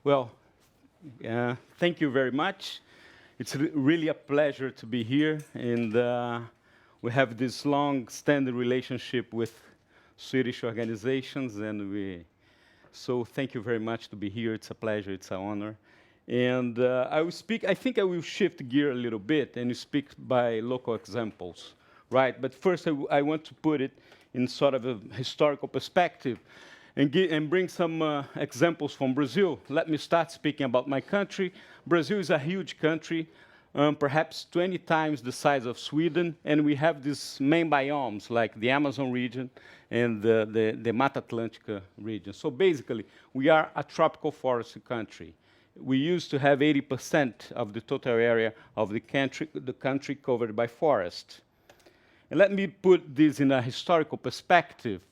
Well, thank you very much. It's really a pleasure to be here, and we have this long-standing relationship with Swedish organizations, and so thank you very much to be here. It's a pleasure, it's an honor. And I think I will shift gear a little bit and speak by local examples, right? But first, I want to put it in sort of a historical perspective and bring some examples from Brazil. Let me start speaking about my country. Brazil is a huge country, perhaps 20 times the size of Sweden, and we have these main biomes like the Amazon region and the Mata Atlântica region. So basically, we are a tropical forest country. We used to have 80% of the total area of the country covered by forest. And let me put this in a historical perspective.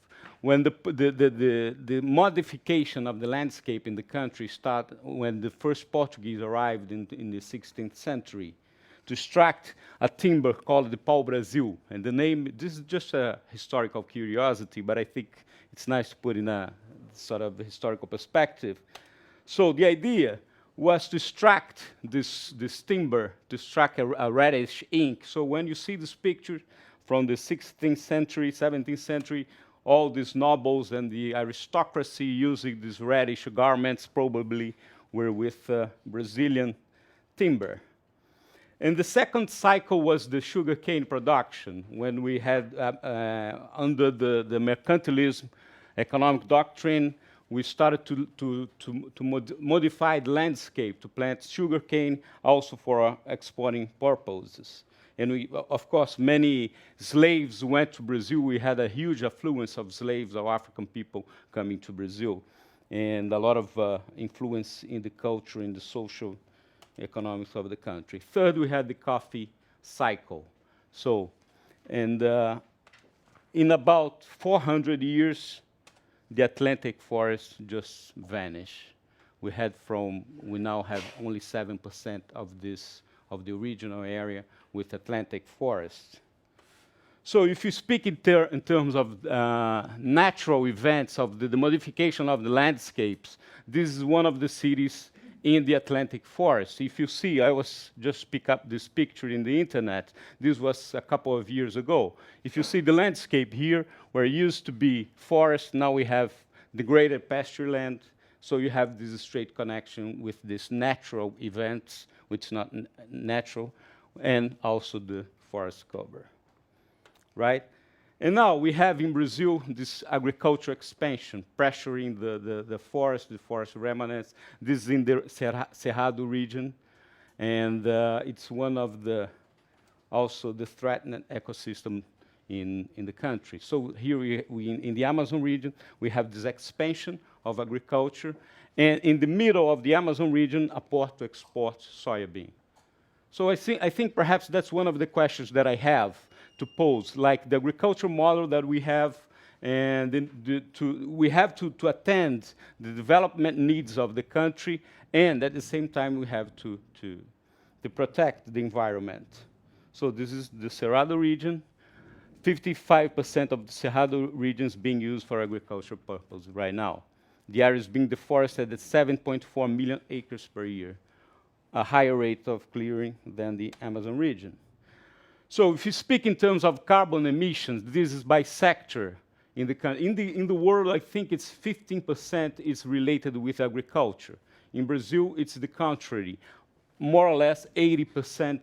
When the modification of the landscape in the country started when the first Portuguese arrived in the 16th century to extract a timber called the pau-brasil. And the name, this is just a historical curiosity, but I think it's nice to put in a sort of historical perspective. So the idea was to extract this timber, to extract a reddish ink. So when you see this picture from the 16th century, 17th century, all these nobles and the aristocracy using these reddish garments probably were with Brazilian timber. And the second cycle was the sugarcane production, when we had, under the mercantilism economic doctrine, we started to modify the landscape to plant sugarcane also for exporting purposes. And we, of course, many slaves went to Brazil. We had a huge affluence of slaves, of African people coming to Brazil, and a lot of influence in the culture, in the social economics of the country. Third, we had the coffee cycle. So, and in about 400 years, the Atlantic forest just vanished. We now have only 7% of the regional area with Atlantic forest. So if you speak in terms of natural events, of the modification of the landscapes, this is one of the cities in the Atlantic forest. If you see, I was just pick up this picture in the internet. This was a couple of years ago. If you see the landscape here, where it used to be forest, now we have degraded pasture land. So you have this straight connection with these natural events, which is not natural, and also the forest cover, right? And now we have in Brazil this agricultural expansion, pressuring the forest remnants. This is in the Cerrado region, and it's one of also the threatened ecosystem in the country. So here in the Amazon region, we have this expansion of agriculture, and in the middle of the Amazon region, a port to export soybean. So I think perhaps that's one of the questions that I have to pose, like the agricultural model that we have, and we have to attend the development needs of the country, and at the same time we have to protect the environment. So this is the Cerrado region. 55% of the Cerrado region is being used for agricultural purposes right now. The area is being deforested at 7.4 million acres per year, a higher rate of clearing than the Amazon region. So if you speak in terms of carbon emissions, this is by sector. In the world, I think it's 15% is related with agriculture. In Brazil, it's the contrary. More or less 80%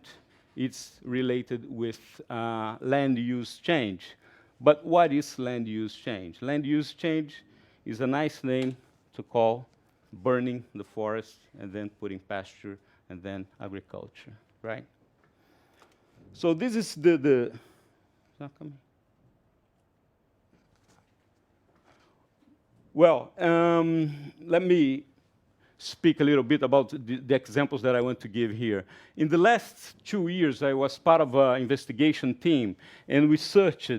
it's related with land use change. But what is land use change? Land use change is a nice name to call burning the forest and then putting pasture and then agriculture, right? So this is it's not coming. Well, let me speak a little bit about the examples that I want to give here. In the last 2 years, I was part of an investigation team, and we searched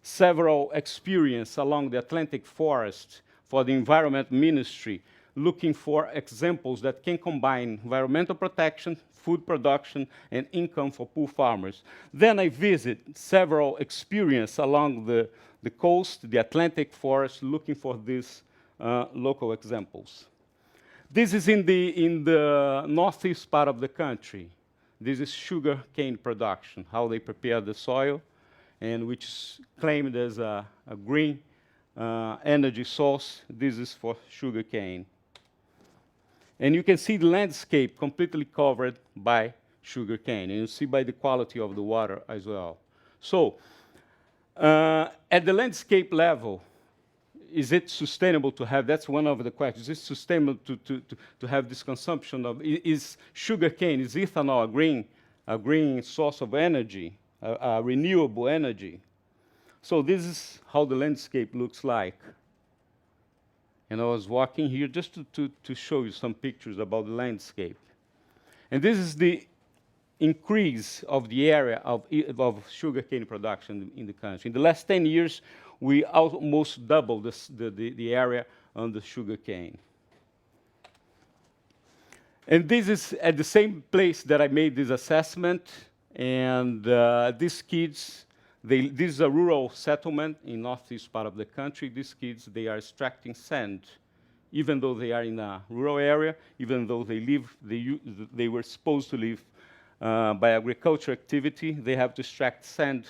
several experiences along the Atlantic forest for the Environment Ministry, looking for examples that can combine environmental protection, food production, and income for poor farmers. Then I visit several experiences along the coast, the Atlantic forest, looking for these local examples. This is in the northeast part of the country. This is sugar cane production, how they prepare the soil, and which is claimed as a green energy source. This is for sugar cane. And you can see the landscape completely covered by sugar cane, and you see by the quality of the water as well. So, at the landscape level, is it sustainable to have, that's one of the questions, is it sustainable to have this consumption of, is sugarcane, is ethanol a green source of energy, a renewable energy? So this is how the landscape looks like. And I was walking here just to show you some pictures about the landscape. And this is the increase of the area of sugarcane production in the country. In the last 10 years, we almost doubled the area on the sugarcane. And this is at the same place that I made this assessment. And these kids, this is a rural settlement in northeast part of the country. These kids, they are extracting sand, even though they are in a rural area, even though they were supposed to live by agriculture activity. They have to extract sand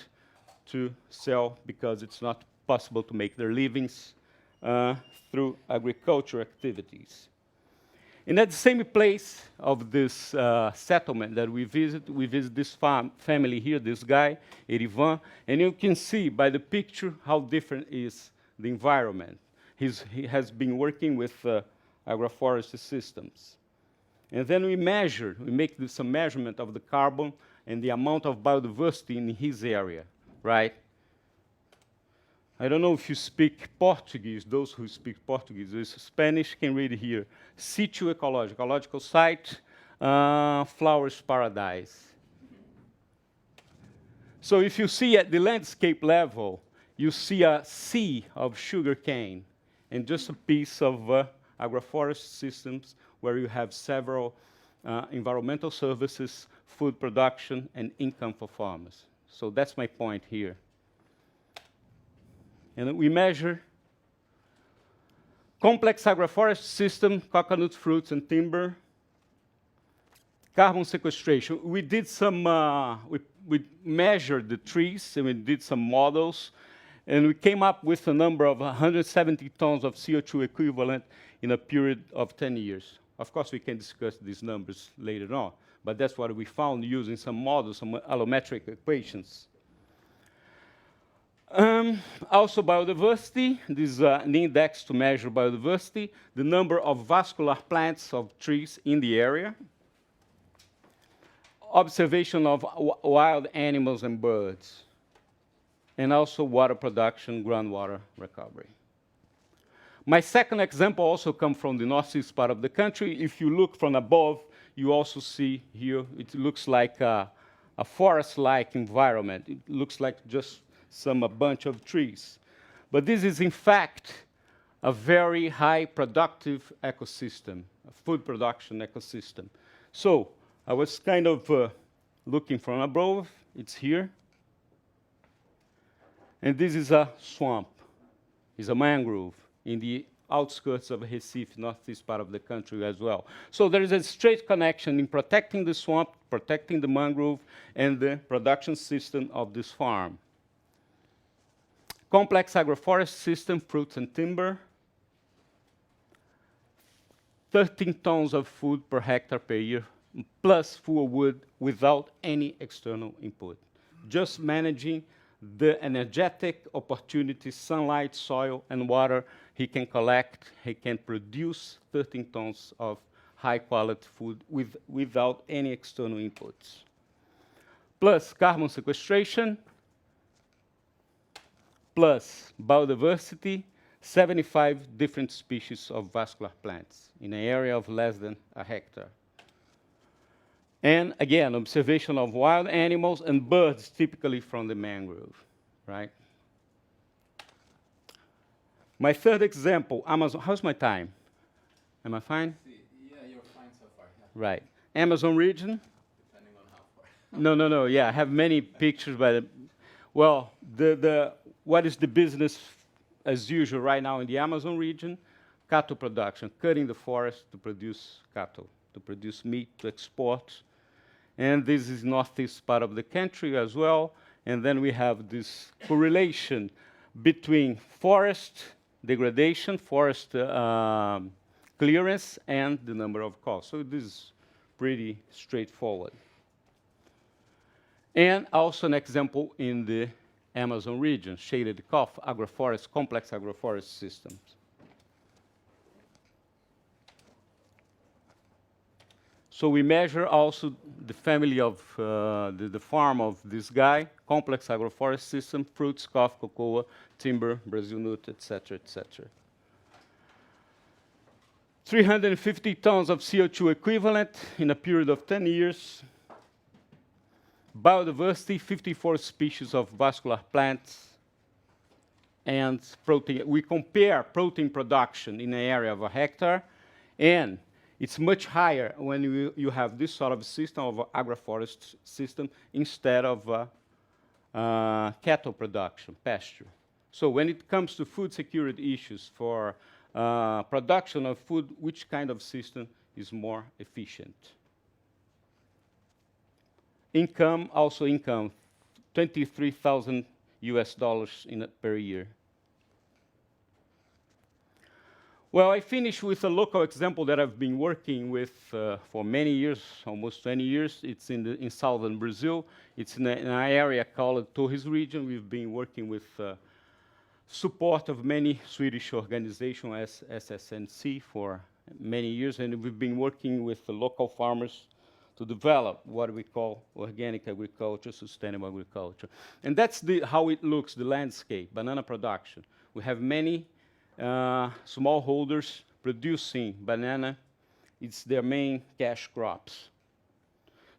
to sell because it's not possible to make their livings through agriculture activities. And at the same place of this settlement that we visit this family here, this guy, Erivan, and you can see by the picture how different is the environment. He has been working with AgroForesty Systems. And then we make some measurement of the carbon and the amount of biodiversity in his area, right? I don't know if you speak Portuguese. Those who speak Portuguese, those Spanish can read here. Sítio ecológico, ecological site, flowers paradise. So if you see at the landscape level, you see a sea of sugar cane and just a piece of AgroForesty Systems where you have several environmental services, food production, and income for farmers. So that's my point here. And we measure complex agroforestry system, coconut fruits and timber, carbon sequestration. We did some, we measured the trees and we did some models, and we came up with a number of 170 tons of CO2 equivalent in a period of 10 years. Of course, we can discuss these numbers later on, but that's what we found using some models, some allometric equations. Also biodiversity, this is an index to measure biodiversity, the number of vascular plants of trees in the area, observation of wild animals and birds, and also water production, groundwater recovery. My second example also comes from the northeast part of the country. If you look from above, you also see here, it looks like a forest-like environment. It looks like just a bunch of trees. But this is, in fact, a very high productive ecosystem, a food production ecosystem. So I was kind of looking from above. It's here. And this is a swamp. It's a mangrove in the outskirts of Recife, northeast part of the country as well. So there is a straight connection in protecting the swamp, protecting the mangrove, and the production system of this farm. Complex agroforest system, fruits and timber, 13 tons of food per hectare per year, plus full wood without any external input. Just managing the energetic opportunities, sunlight, soil, and water he can collect, he can produce 13 tons of high-quality food without any external inputs. Plus carbon sequestration, plus biodiversity, 75 different species of vascular plants in an area of less than a hectare. And again, observation of wild animals and birds, typically from the mangrove, right? My third example, Amazon. How's my time? Am I fine? Yeah, you're fine so far. Yeah. Right. Amazon region. Depending on how far. No. Yeah, I have many pictures, but what is the business as usual right now in the Amazon region? cattle production, cutting the forest to produce cattle, to produce meat, to export. And this is northeast part of the country as well. And then we have this correlation between forest degradation, forest clearance, and the number of cows. So this is pretty straightforward. And also an example in the Amazon region, shaded cough, agroforest, complex agroforest systems. So we measure also the family of the farm of this guy, complex agroforest system, fruits, coffee, cocoa, timber, Brazil nut, etc., etc. 350 tons of CO2 equivalent in a period of 10 years. Biodiversity, 54 species of vascular plants. And protein. We compare protein production in an area of a hectare, and it's much higher when you have this sort of system of agroforest system instead of cattle production, pasture. So when it comes to food security issues for production of food, which kind of system is more efficient? Income, also income, $23,000 per year. Well, I finish with a local example that I've been working with for many years, almost 20 years. It's in southern Brazil. It's in an area called Torres region. We've been working with support of many Swedish organizations, as SSNC, for many years, and we've been working with the local farmers to develop what we call organic agriculture, sustainable agriculture. And that's how it looks, the landscape, banana production. We have many smallholders producing banana. It's their main cash crops.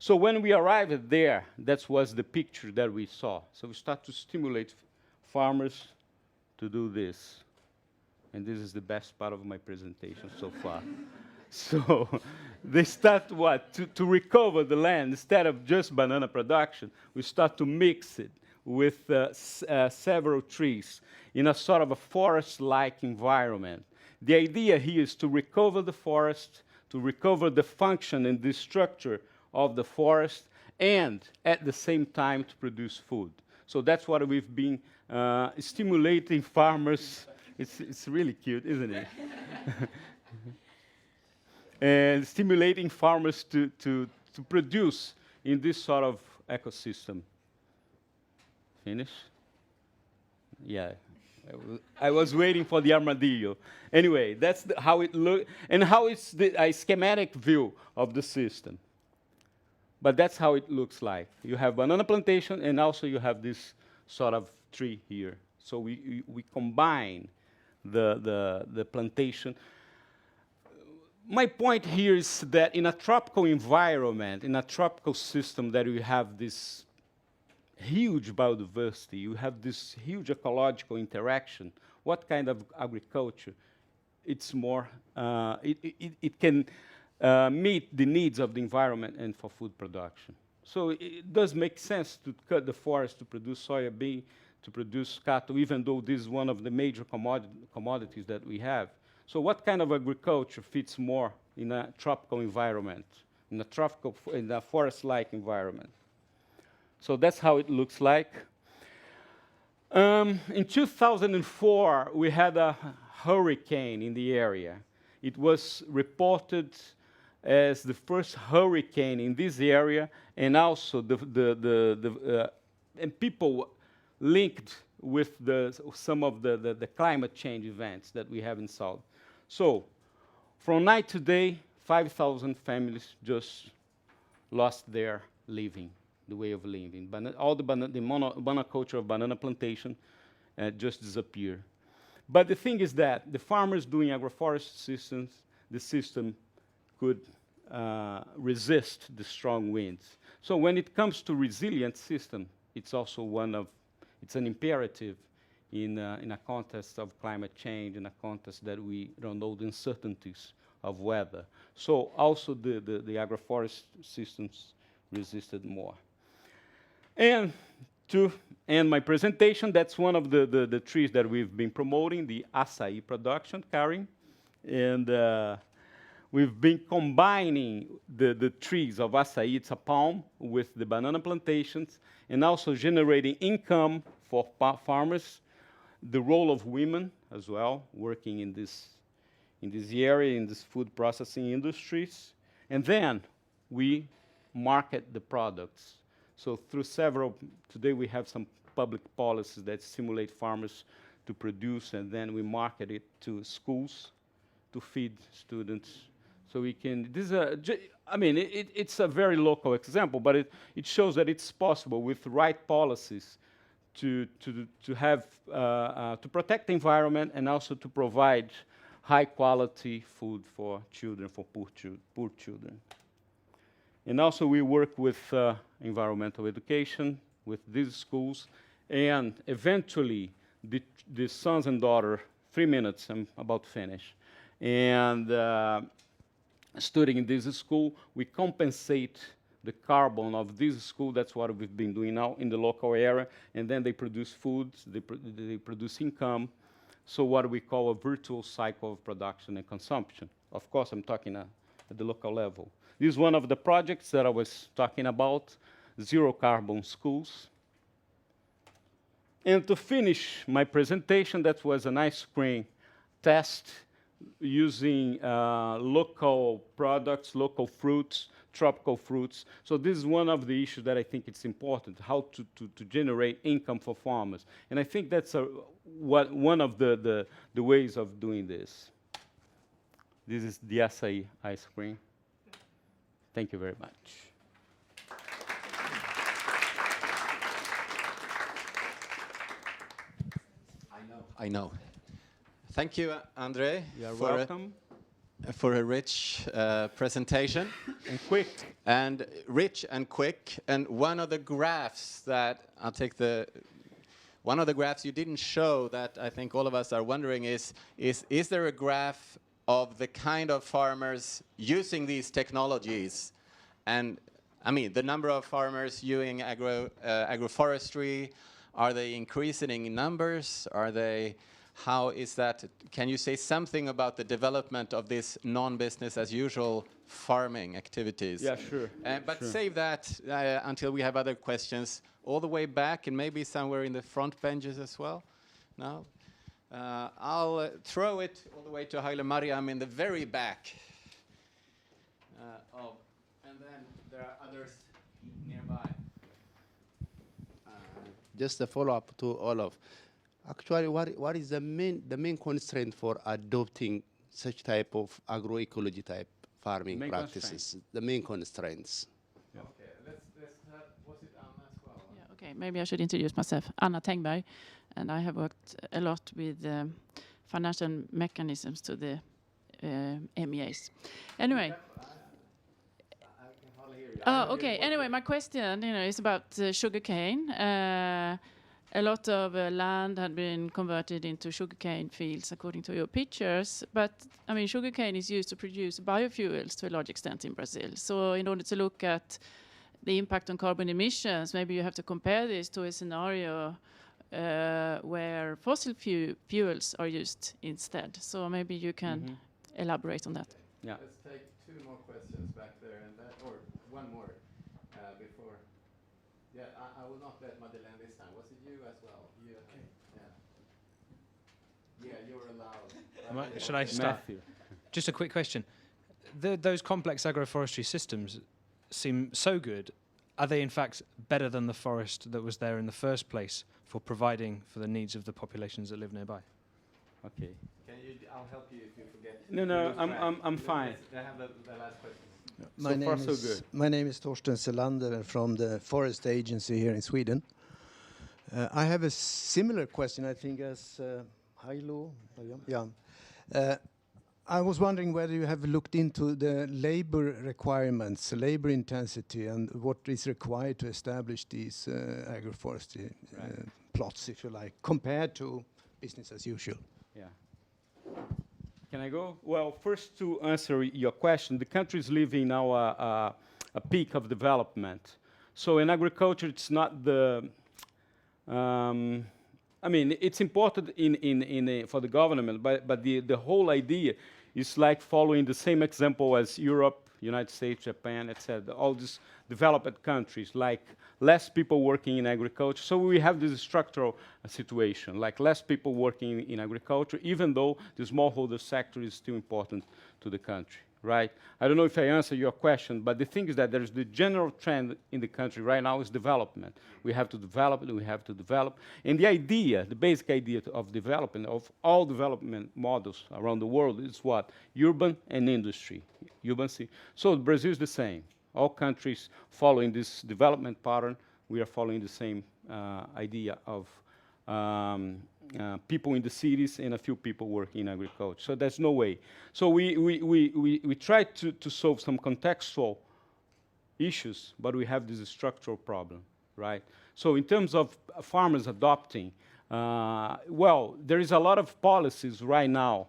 So when we arrived there, that was the picture that we saw. So we start to stimulate farmers to do this. And this is the best part of my presentation so far. So they start what? To recover the land. Instead of just banana production, we start to mix it with several trees in a sort of a forest-like environment. The idea here is to recover the forest, to recover the function and the structure of the forest, and at the same time to produce food. So that's what we've been stimulating farmers. It's really cute, isn't it? And stimulating farmers to produce in this sort of ecosystem. Finish? Yeah. I was waiting for the armadillo. Anyway, that's how it looks, and how it's a schematic view of the system. But that's how it looks like. You have banana plantation, and also you have this sort of tree here. So we combine the plantation. My point here is that in a tropical environment, in a tropical system, that we have this huge biodiversity, you have this huge ecological interaction. What kind of agriculture? It's more, it can meet the needs of the environment and for food production. So it does make sense to cut the forest to produce soybean, to produce cattle, even though this is one of the major commodities that we have. So what kind of agriculture fits more in a tropical environment, in a forest-like environment? So that's how it looks like. In 2004, we had a hurricane in the area. It was reported as the first hurricane in this area, and also and people linked with some of the climate change events that we have in South. So, from night to day, 5,000 families just lost their living, the way of living. All the monoculture of banana plantation just disappeared. But the thing is that the farmers doing agroforest systems, the system could resist the strong winds. So when it comes to resilient system, it's also it's an imperative in a context of climate change, in a context that we don't know the uncertainties of weather. So also the agroforest systems resisted more. And to end my presentation, that's one of the trees that we've been promoting, the acai production, Karin. And we've been combining the trees of acai, it's a palm, with the banana plantations, and also generating income for farmers, the role of women as well, working in this area, in this food processing industries. And then we market the products. So through today we have some public policies that stimulate farmers to produce, and then we market it to schools to feed students. So we can, it's a very local example, but it shows that it's possible with right policies to protect the environment and also to provide high quality food for children, for poor children. And also we work with environmental education with these schools, and eventually the sons and daughter, 3 minutes, I'm about to finish, and studying in this school, we compensate the carbon of this school. That's what we've been doing now in the local area, and then they produce foods, they produce income. So what we call a virtual cycle of production and consumption. Of course, I'm talking at the local level. This is one of the projects that I was talking about, zero carbon schools. And to finish my presentation, that was an ice cream test using local products, local fruits, tropical fruits. So this is one of the issues that I think it's important, how to generate income for farmers. And I think that's one of the ways of doing this. This is the acai ice cream. Thank you very much. I know. Thank you, Andre. You're welcome. For a rich presentation. And quick. And rich and quick. And one of the graphs that, one of the graphs you didn't show that I think all of us are wondering is there a graph of the kind of farmers using these technologies? And I mean, the number of farmers using agroforestry, are they increasing in numbers? How is that? Can you say something about the development of this non-business as usual farming activities? Yeah, sure. But sure. save that until we have other questions all the way back and maybe somewhere in the front benches as well. No? I'll throw it all the way to Haile Mariam in the very back. And then there are others nearby. Just a follow-up to Olof. Actually, what is the main constraint for adopting such type of agroecology type farming practices? The main constraints. Yeah. Okay, let's have, was it Anna as well? Yeah, okay, maybe I should introduce myself. Anna Tengberg, and I have worked a lot with financial mechanisms to the MEAs. Anyway. Okay. Anyway, my question, is about sugarcane. A lot of land had been converted into sugarcane fields, according to your pictures. But I mean, sugarcane is used to produce biofuels to a large extent in Brazil. So, in order to look at the impact on carbon emissions, maybe you have to compare this to a scenario where fossil fuels are used instead. So, maybe you can elaborate on that. Yeah. Let's take 2 more questions back there, and or one more before. Yeah, I will not let Madeleine this time. Was it you as well? You, okay. Yeah, you're allowed. Should I start? Matthew. Just a quick question. Those complex agroforestry systems seem so good. Are they in fact better than the forest that was there in the first place for providing for the needs of the populations that live nearby? Okay. I'll help you if you forget. No, I'm fine. I have the last question. My name is Torsten Selander from the Forest Agency here in Sweden. I have a similar question, I think, as Hailo. Yeah. I was wondering whether you have looked into the labor requirements, labor intensity, and what is required to establish these agroforestry plots, if you like, compared to business as usual. Yeah. Can I go? Well, first to answer your question, the country is living now a peak of development. So in agriculture, it's not the. I mean, it's important for the government, but the whole idea It's like following the same example as Europe, United States, Japan, etc. All these developed countries, like less people working in agriculture. So we have this structural situation, like less people working in agriculture, even though the smallholder sector is still important to the country, right? I don't know if I answered your question, but the thing is that there's the general trend in the country right now is development. We have to develop and we have to develop. And the idea, the basic idea of development, of all development models around the world is what? Urban and industry. Urban. So Brazil is the same. All countries following this development pattern, we are following the same idea of people in the cities and a few people working in agriculture. So there's no way. So we try to solve some contextual issues, but we have this structural problem, right? So in terms of farmers adopting, well, there is a lot of policies right now,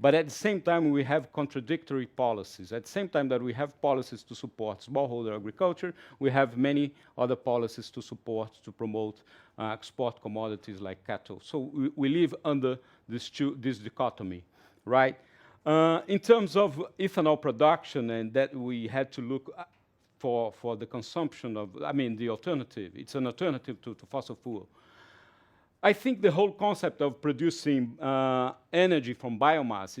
but at the same time, we have contradictory policies. At the same time that we have policies to support smallholder agriculture, we have many other policies to support, to promote export commodities like cattle. So we live under this dichotomy, right? In terms of ethanol production, and that we had to look for the consumption of, I mean, the alternative. It's an alternative to fossil fuel. I think the whole concept of producing energy from biomass,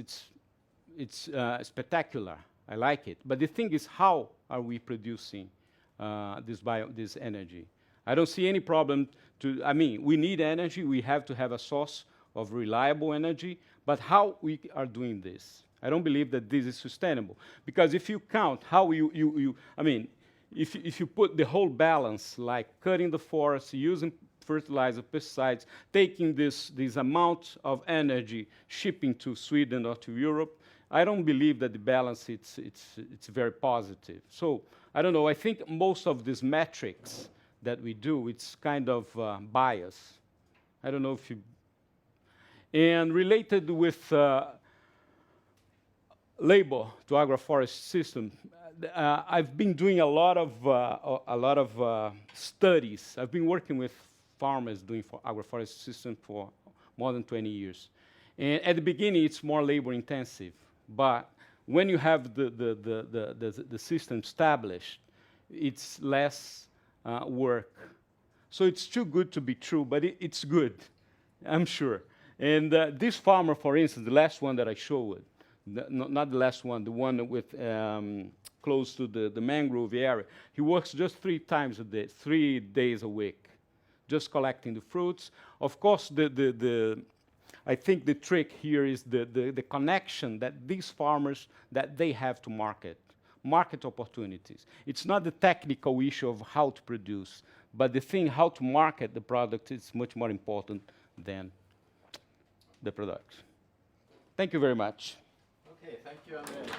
it's spectacular. I like it. But the thing is, how are we producing this energy? I don't see any problem to, I mean, we need energy. We have to have a source of reliable energy. But how we are doing this? I don't believe that this is sustainable. Because if you count how I mean, if you put the whole balance, like cutting the forest, using fertilizer, pesticides, taking this amount of energy, shipping to Sweden or to Europe, I don't believe that the balance, it's very positive. So, I don't know, I think most of these metrics that we do, it's kind of bias. I don't know if you... And related with labor to agroforest system, I've been doing a lot of studies. I've been working with farmers doing for agroforest system for more than 20 years. And at the beginning, it's more labor intensive. But when you have the system established, it's less work. So it's too good to be true, but it's good, I'm sure. And this farmer, for instance, the last one that I showed, not the last one, the one with close to the mangrove area, he works just 3 times a day, 3 days a week, just collecting the fruits. Of course, I think the trick here is the connection that these farmers, that they have to market opportunities. It's not the technical issue of how to produce, but the thing how to market the product is much more important than the product. Thank you very much. Okay, thank you, André.